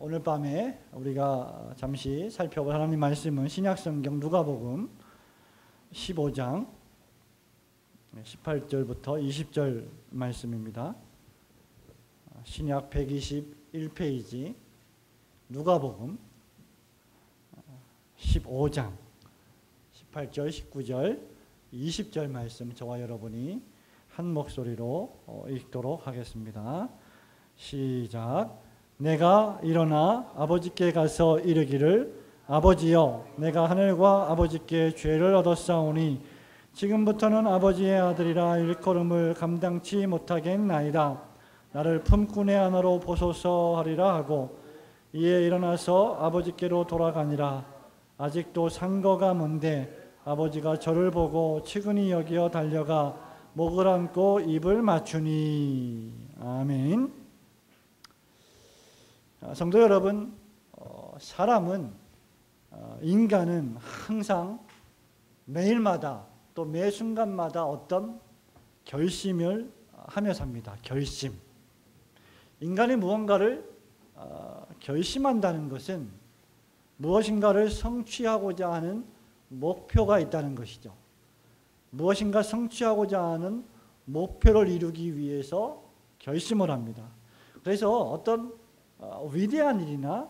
오늘 밤에 우리가 잠시 살펴볼 하나님 말씀은 신약성경 누가복음 15장 18절부터 20절 말씀입니다. 신약 121페이지 누가복음 15장 18절, 19절, 20절 말씀 저와 여러분이 한 목소리로 읽도록 하겠습니다. 시작. 내가 일어나 아버지께 가서 이르기를 아버지여 내가 하늘과 아버지께 죄를 얻었사오니 지금부터는 아버지의 아들이라 일컬음을 감당치 못하겠나이다. 나를 품꾼의 안으로 보소서 하리라 하고 이에 일어나서 아버지께로 돌아가니라. 아직도 상거가 먼데 아버지가 저를 보고 측은히 여겨 달려가 목을 안고 입을 맞추니. 아멘. 성도 여러분, 인간은 항상 매일마다 또 매 순간마다 어떤 결심을 하며 삽니다. 결심. 인간이 무언가를 결심한다는 것은 무엇인가를 성취하고자 하는 목표가 있다는 것이죠. 무엇인가 성취하고자 하는 목표를 이루기 위해서 결심을 합니다. 그래서 어떤 위대한 일이나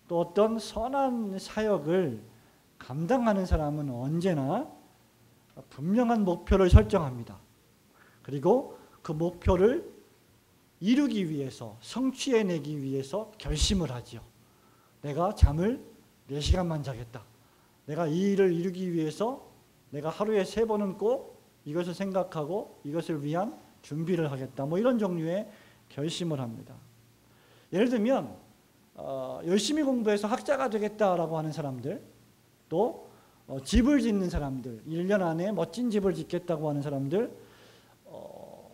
또 어떤 선한 사역을 감당하는 사람은 언제나 분명한 목표를 설정합니다. 그리고 그 목표를 이루기 위해서, 성취해내기 위해서 결심을 하죠. 내가 잠을 4시간만 자겠다. 내가 이 일을 이루기 위해서 내가 하루에 3번은 꼭 이것을 생각하고 이것을 위한 준비를 하겠다. 이런 종류의 결심을 합니다. 예를 들면 열심히 공부해서 학자가 되겠다라고 하는 사람들, 또 집을 짓는 사람들, 1년 안에 멋진 집을 짓겠다고 하는 사람들,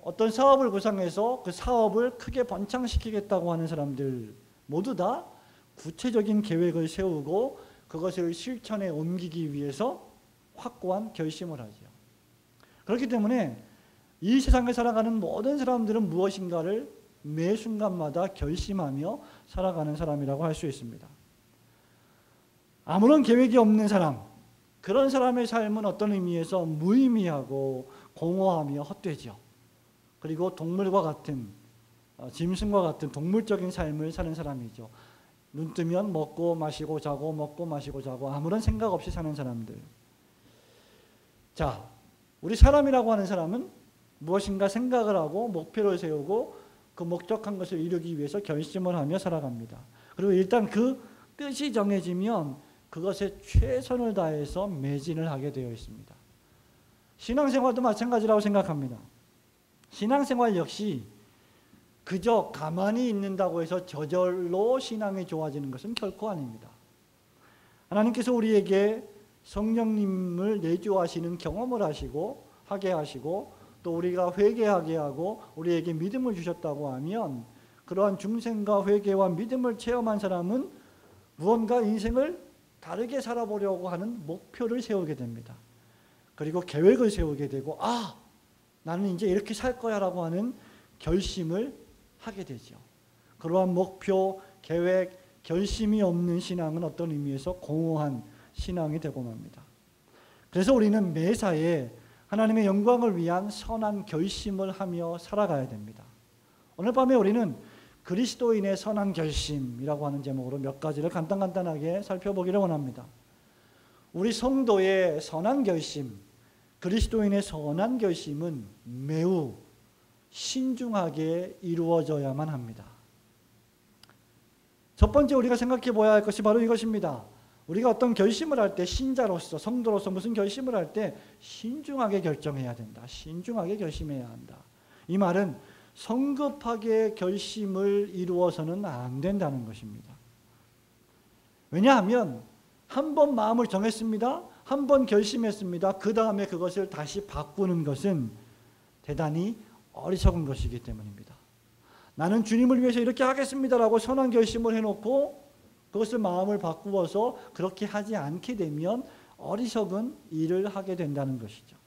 어떤 사업을 구상해서 그 사업을 크게 번창시키겠다고 하는 사람들 모두 다 구체적인 계획을 세우고 그것을 실천에 옮기기 위해서 확고한 결심을 하죠. 그렇기 때문에 이 세상에 살아가는 모든 사람들은 무엇인가를 매 순간마다 결심하며 살아가는 사람이라고 할 수 있습니다. 아무런 계획이 없는 사람, 그런 사람의 삶은 어떤 의미에서 무의미하고 공허하며 헛되죠. 그리고 동물과 같은, 짐승과 같은 동물적인 삶을 사는 사람이죠. 눈 뜨면 먹고 마시고 자고 먹고 마시고 자고 아무런 생각 없이 사는 사람들. 자, 우리 사람이라고 하는 사람은 무엇인가 생각을 하고 목표를 세우고 그 목적한 것을 이루기 위해서 결심을 하며 살아갑니다. 그리고 일단 그 뜻이 정해지면 그것에 최선을 다해서 매진을 하게 되어 있습니다. 신앙생활도 마찬가지라고 생각합니다. 신앙생활 역시 그저 가만히 있는다고 해서 저절로 신앙이 좋아지는 것은 결코 아닙니다. 하나님께서 우리에게 성령님을 내주하시는 경험을 하게 하시고 또 우리가 회개하게 하고 우리에게 믿음을 주셨다고 하면 그러한 중생과 회개와 믿음을 체험한 사람은 무언가 인생을 다르게 살아보려고 하는 목표를 세우게 됩니다. 그리고 계획을 세우게 되고 나는 이제 이렇게 살 거야 라고 하는 결심을 하게 되죠. 그러한 목표, 계획, 결심이 없는 신앙은 어떤 의미에서 공허한 신앙이 되고 맙니다. 그래서 우리는 매사에 하나님의 영광을 위한 선한 결심을 하며 살아가야 됩니다. 오늘 밤에 우리는 그리스도인의 선한 결심이라고 하는 제목으로 몇 가지를 간단하게 살펴보기를 원합니다. 우리 성도의 선한 결심, 그리스도인의 선한 결심은 매우 신중하게 이루어져야만 합니다. 첫 번째 우리가 생각해 보아야 할 것이 바로 이것입니다. 우리가 어떤 결심을 할 때 신자로서, 성도로서 무슨 결심을 할 때 신중하게 결정해야 된다. 신중하게 결심해야 한다. 이 말은 성급하게 결심을 이루어서는 안 된다는 것입니다. 왜냐하면 한 번 마음을 정했습니다. 한 번 결심했습니다. 그 다음에 그것을 다시 바꾸는 것은 대단히 어리석은 것이기 때문입니다. 나는 주님을 위해서 이렇게 하겠습니다라고 선한 결심을 해놓고 그것을 마음을 바꾸어서 그렇게 하지 않게 되면 어리석은 일을 하게 된다는 것이죠.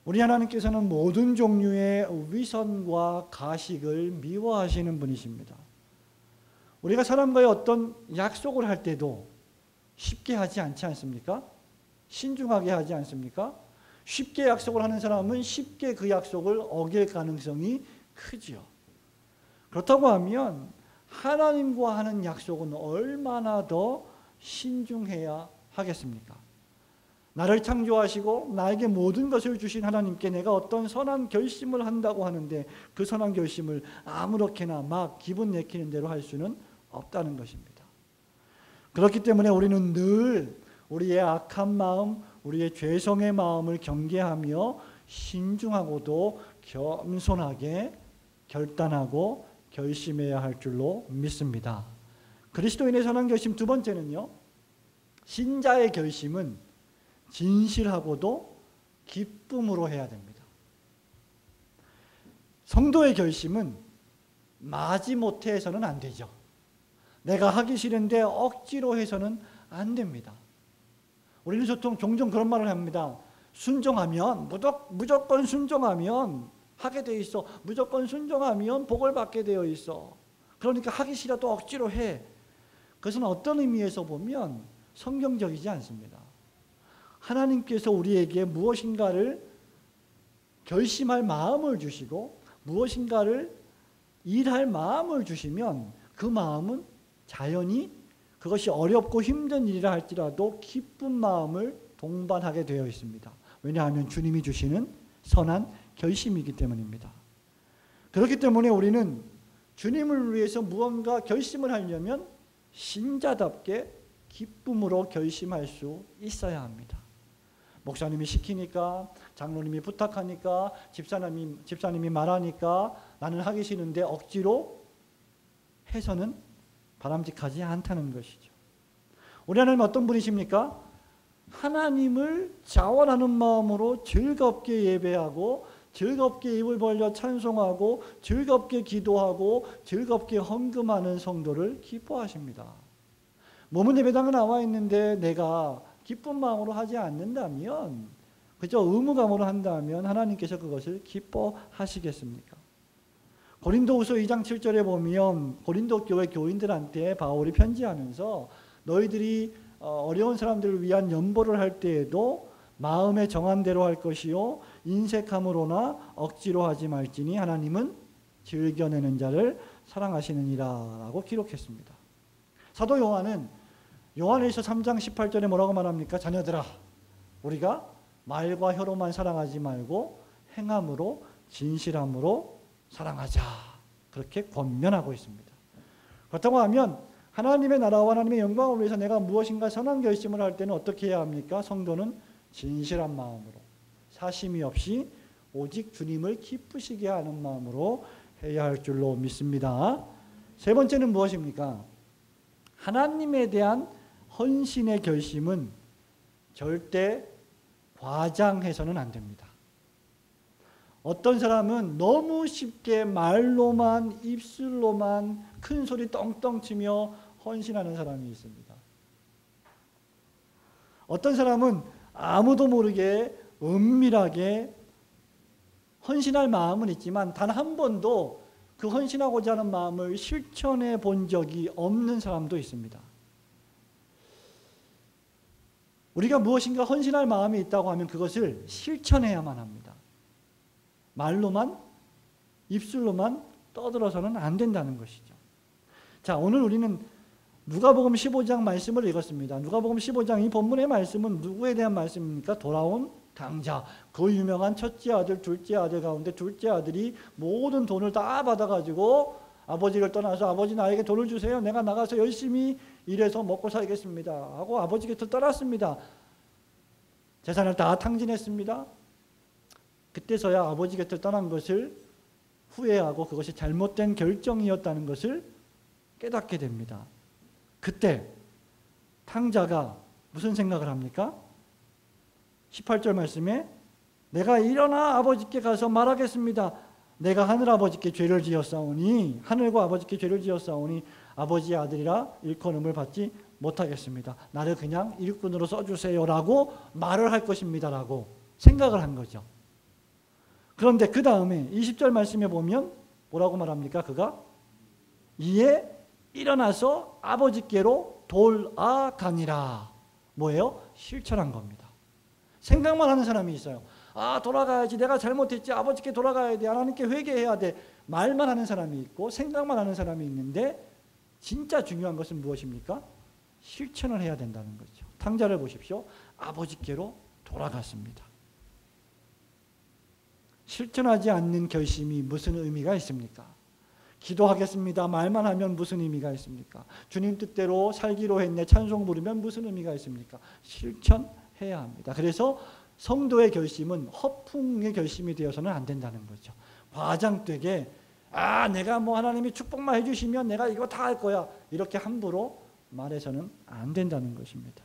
우리 하나님께서는 모든 종류의 위선과 가식을 미워하시는 분이십니다. 우리가 사람과의 어떤 약속을 할 때도 쉽게 하지 않지 않습니까? 신중하게 하지 않습니까? 쉽게 약속을 하는 사람은 쉽게 그 약속을 어길 가능성이 크지요. 그렇다고 하면 하나님과 하는 약속은 얼마나 더 신중해야 하겠습니까? 나를 창조하시고 나에게 모든 것을 주신 하나님께 내가 어떤 선한 결심을 한다고 하는데 그 선한 결심을 아무렇게나 막 기분 내키는 대로 할 수는 없다는 것입니다. 그렇기 때문에 우리는 늘 우리의 악한 마음, 우리의 죄성의 마음을 경계하며 신중하고도 겸손하게 결단하고 결심해야 할 줄로 믿습니다. 그리스도인의 선한 결심 두 번째는요. 신자의 결심은 진실하고도 기쁨으로 해야 됩니다. 성도의 결심은 마지못해 해서는 안 되죠. 내가 하기 싫은데 억지로 해서는 안 됩니다. 우리는 종종 그런 말을 합니다. 순종하면 무조건 순종하면 하게 돼 있어. 무조건 순종하면 복을 받게 되어 있어. 그러니까 하기 싫어도 억지로 해. 그것은 어떤 의미에서 보면 성경적이지 않습니다. 하나님께서 우리에게 무엇인가를 결심할 마음을 주시고 무엇인가를 일할 마음을 주시면 그 마음은 자연히 그것이 어렵고 힘든 일이라 할지라도 기쁜 마음을 동반하게 되어 있습니다. 왜냐하면 주님이 주시는 선한 결심이기 때문입니다. 그렇기 때문에 우리는 주님을 위해서 무언가 결심을 하려면 신자답게 기쁨으로 결심할 수 있어야 합니다. 목사님이 시키니까, 장로님이 부탁하니까, 집사님이 말하니까 나는 하기 싫은데 억지로 해서는 바람직하지 않다는 것이죠. 우리 하나님 어떤 분이십니까? 하나님을 자원하는 마음으로 즐겁게 예배하고 즐겁게 입을 벌려 찬송하고 즐겁게 기도하고 즐겁게 헌금하는 성도를 기뻐하십니다. 몸은 예배당에 나와 있는데 내가 기쁜 마음으로 하지 않는다면, 그저 의무감으로 한다면 하나님께서 그것을 기뻐하시겠습니까? 고린도후서 2장 7절에 보면 고린도 교회 교인들한테 바울이 편지하면서 너희들이 어려운 사람들을 위한 연보를 할 때에도 마음에 정한 대로 할 것이요 인색함으로나 억지로 하지 말지니 하나님은 즐겨내는 자를 사랑하시느니라 라고 기록했습니다. 사도 요한은 요한일서 3장 18절에 뭐라고 말합니까? 자녀들아, 우리가 말과 혀로만 사랑하지 말고 행함으로 진실함으로 사랑하자, 그렇게 권면하고 있습니다. 그렇다고 하면 하나님의 나라와 하나님의 영광을 위해서 내가 무엇인가 선한 결심을 할 때는 어떻게 해야 합니까? 성도는 진실한 마음으로, 사심이 없이 오직 주님을 기쁘시게 하는 마음으로 해야 할 줄로 믿습니다. 세 번째는 무엇입니까? 하나님에 대한 헌신의 결심은 절대 과장해서는 안 됩니다. 어떤 사람은 너무 쉽게 말로만, 입술로만 큰 소리 떵떵 치며 헌신하는 사람이 있습니다. 어떤 사람은 아무도 모르게 은밀하게 헌신할 마음은 있지만 단 한 번도 그 헌신하고자 하는 마음을 실천해 본 적이 없는 사람도 있습니다. 우리가 무엇인가 헌신할 마음이 있다고 하면 그것을 실천해야만 합니다. 말로만, 입술로만 떠들어서는 안 된다는 것이죠. 자, 오늘 우리는 누가복음 15장 말씀을 읽었습니다. 누가복음 15장 이 본문의 말씀은 누구에 대한 말씀입니까? 돌아온 당자, 그 유명한 첫째 아들, 둘째 아들 가운데 둘째 아들이 모든 돈을 다 받아가지고 아버지를 떠나서 아버지 나에게 돈을 주세요. 내가 나가서 열심히 일해서 먹고 살겠습니다 하고 아버지 곁을 떠났습니다. 재산을 다 탕진했습니다. 그때서야 아버지 곁을 떠난 것을 후회하고 그것이 잘못된 결정이었다는 것을 깨닫게 됩니다. 그때 탕자가 무슨 생각을 합니까? 18절 말씀에 내가 일어나 아버지께 가서 말하겠습니다. 내가 하늘아버지께 죄를 지었사오니, 하늘과 아버지께 죄를 지었사오니 아버지의 아들이라 일컬음을 받지 못하겠습니다. 나를 그냥 일꾼으로 써주세요 라고 말을 할 것입니다 라고 생각을 한 거죠. 그런데 그 다음에 20절 말씀에 보면 뭐라고 말합니까? 그가 이에 일어나서 아버지께로 돌아가니라. 뭐예요? 실천한 겁니다. 생각만 하는 사람이 있어요. 돌아가야지, 내가 잘못했지, 아버지께 돌아가야 돼, 하나님께 회개해야 돼, 말만 하는 사람이 있고 생각만 하는 사람이 있는데, 진짜 중요한 것은 무엇입니까? 실천을 해야 된다는 거죠. 탕자를 보십시오. 아버지께로 돌아갔습니다. 실천하지 않는 결심이 무슨 의미가 있습니까? 기도하겠습니다, 말만 하면 무슨 의미가 있습니까? 주님 뜻대로 살기로 했네, 찬송 부르면 무슨 의미가 있습니까? 실천해야 합니다. 그래서 성도의 결심은 허풍의 결심이 되어서는 안 된다는 거죠. 과장되게 내가 하나님이 축복만 해주시면 내가 이거 다 할 거야, 이렇게 함부로 말해서는 안 된다는 것입니다.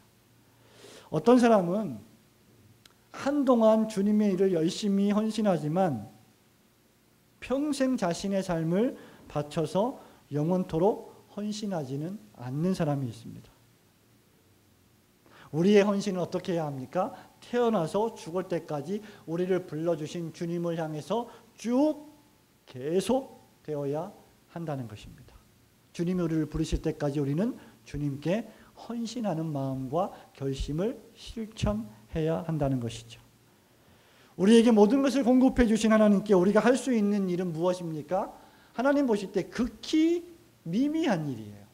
어떤 사람은 한동안 주님의 일을 열심히 헌신하지만 평생 자신의 삶을 바쳐서 영원토록 헌신하지는 않는 사람이 있습니다. 우리의 헌신은 어떻게 해야 합니까? 태어나서 죽을 때까지 우리를 불러주신 주님을 향해서 쭉 계속 되어야 한다는 것입니다. 주님이 우리를 부르실 때까지 우리는 주님께 헌신하는 마음과 결심을 실천해야 한다는 것이죠. 우리에게 모든 것을 공급해 주신 하나님께 우리가 할 수 있는 일은 무엇입니까? 하나님 보실 때 극히 미미한 일이에요.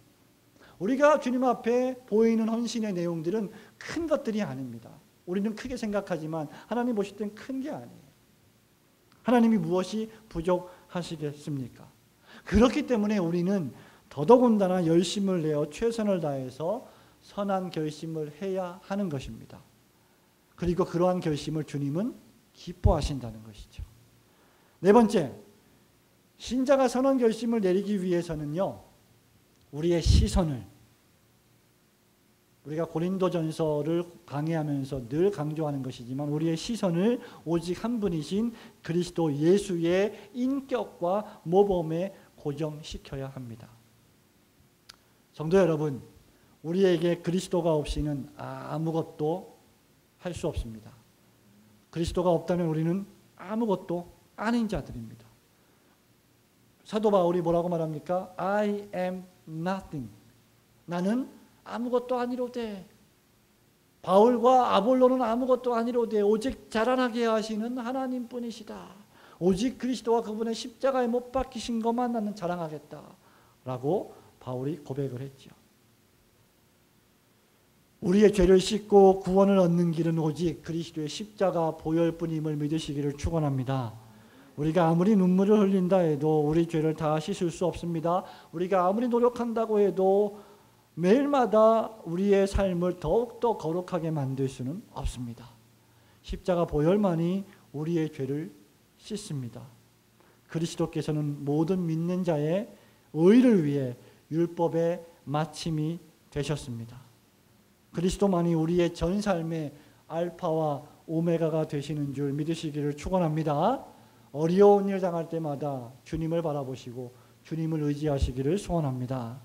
우리가 주님 앞에 보이는 헌신의 내용들은 큰 것들이 아닙니다. 우리는 크게 생각하지만 하나님 보실 땐 큰 게 아니에요. 하나님이 무엇이 부족하시겠습니까? 그렇기 때문에 우리는 더더군다나 열심을 내어 최선을 다해서 선한 결심을 해야 하는 것입니다. 그리고 그러한 결심을 주님은 기뻐하신다는 것이죠. 네 번째, 신자가 선한 결심을 내리기 위해서는요, 우리의 시선을, 우리가 고린도전서를 강의하면서 늘 강조하는 것이지만 우리의 시선을 오직 한 분이신 그리스도 예수의 인격과 모범에 고정시켜야 합니다. 성도 여러분, 우리에게 그리스도가 없이는 아무것도 할 수 없습니다. 그리스도가 없다면 우리는 아무것도 아닌 자들입니다. 사도 바울이 뭐라고 말합니까? I am nothing. 나는 아무것도 아니로되. 바울과 아볼로는 아무것도 아니로되 오직 자라나게 하시는 하나님뿐이시다. 오직 그리스도와 그분의 십자가에 못 박히신 것만 나는 자랑하겠다 라고 바울이 고백을 했죠. 우리의 죄를 씻고 구원을 얻는 길은 오직 그리스도의 십자가 보혈뿐임을 믿으시기를 축원합니다. 우리가 아무리 눈물을 흘린다 해도 우리 죄를 다 씻을 수 없습니다. 우리가 아무리 노력한다고 해도 매일마다 우리의 삶을 더욱더 거룩하게 만들 수는 없습니다. 십자가 보혈만이 우리의 죄를 씻습니다. 그리스도께서는 모든 믿는 자의 의를 위해 율법의 마침이 되셨습니다. 그리스도만이 우리의 전 삶의 알파와 오메가가 되시는 줄 믿으시기를 축원합니다. 어려운 일 당할 때마다 주님을 바라보시고 주님을 의지하시기를 소원합니다.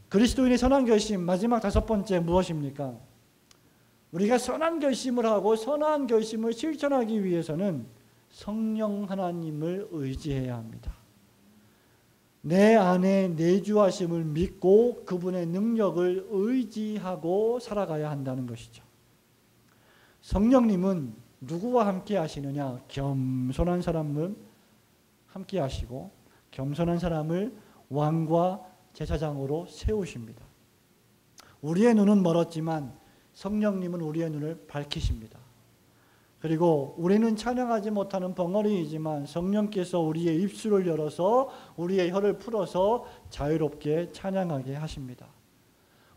그리스도인의 선한 결심, 마지막 다섯 번째 무엇입니까? 우리가 선한 결심을 하고 선한 결심을 실천하기 위해서는 성령 하나님을 의지해야 합니다. 내 안에 내주하심을 믿고 그분의 능력을 의지하고 살아가야 한다는 것이죠. 성령님은 누구와 함께 하시느냐? 겸손한 사람을 함께 하시고 겸손한 사람을 왕과 제사장으로 세우십니다. 우리의 눈은 멀었지만 성령님은 우리의 눈을 밝히십니다. 그리고 우리는 찬양하지 못하는 벙어리이지만 성령께서 우리의 입술을 열어서 우리의 혀를 풀어서 자유롭게 찬양하게 하십니다.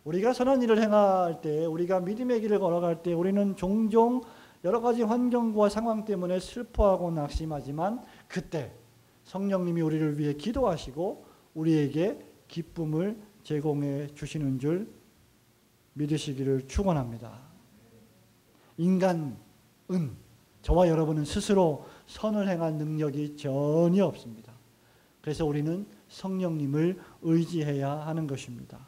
우리가 선한 일을 행할 때, 우리가 믿음의 길을 걸어갈 때 우리는 종종 여러 가지 환경과 상황 때문에 슬퍼하고 낙심하지만 그때 성령님이 우리를 위해 기도하시고 우리에게 기쁨을 제공해 주시는 줄 믿으시기를 축원합니다. 인간은, 저와 여러분은 스스로 선을 행할 능력이 전혀 없습니다. 그래서 우리는 성령님을 의지해야 하는 것입니다.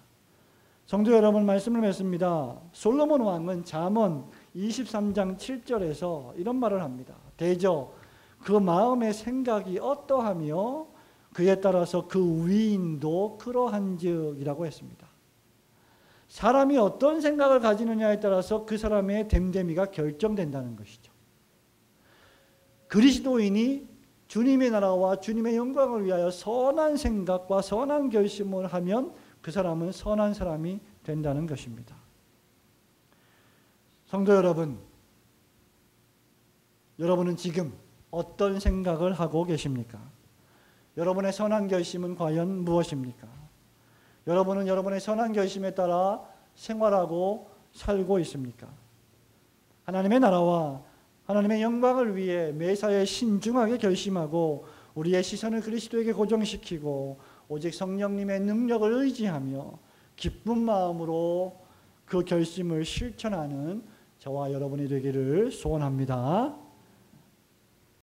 성도 여러분, 말씀을 맺습니다. 솔로몬 왕은 잠언 23장 7절에서 이런 말을 합니다. 대저 그 마음의 생각이 어떠하며 그에 따라서 그 위인도 그러한즉이라고 했습니다. 사람이 어떤 생각을 가지느냐에 따라서 그 사람의 됨됨이가 결정된다는 것이죠. 그리스도인이 주님의 나라와 주님의 영광을 위하여 선한 생각과 선한 결심을 하면 그 사람은 선한 사람이 된다는 것입니다. 성도 여러분, 여러분은 지금 어떤 생각을 하고 계십니까? 여러분의 선한 결심은 과연 무엇입니까? 여러분은 여러분의 선한 결심에 따라 생활하고 살고 있습니까? 하나님의 나라와 하나님의 영광을 위해 매사에 신중하게 결심하고 우리의 시선을 그리스도에게 고정시키고 오직 성령님의 능력을 의지하며 기쁜 마음으로 그 결심을 실천하는 저와 여러분이 되기를 소원합니다.